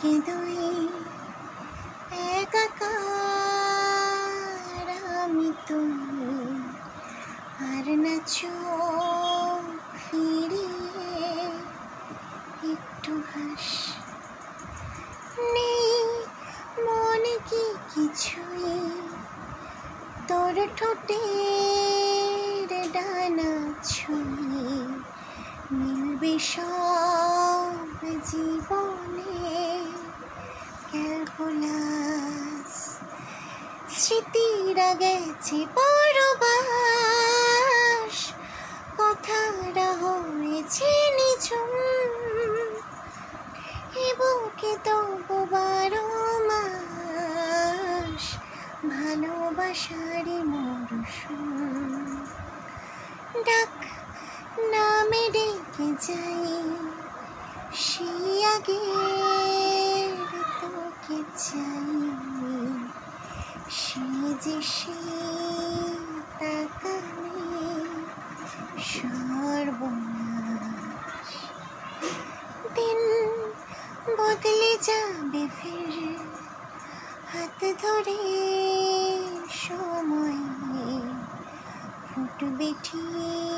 কে দুই একাকার, আমি তুমি, আর না চোখ ফিরিয়ে একটু হাস। নেই মনে কি কিছুই, তোর ঠোঁটের ডানা ছুঁয়ে মিলবে সব জীবনে ক্যালকুলাস। স্মৃতিরা গেছে পরবাস, কথারা হয়েছে নিঝুম, এ বুকে তবু 12 মাস ভালোবাসারই মরশুম। ডাক নামে ডেকে যাই, সেই আগের তোকে চাই, সে যে সে তাকানে সর্বনাশ। দিন বদলে যাবে ফির, হাত ধরে সময়ে ফুটবে ঠিক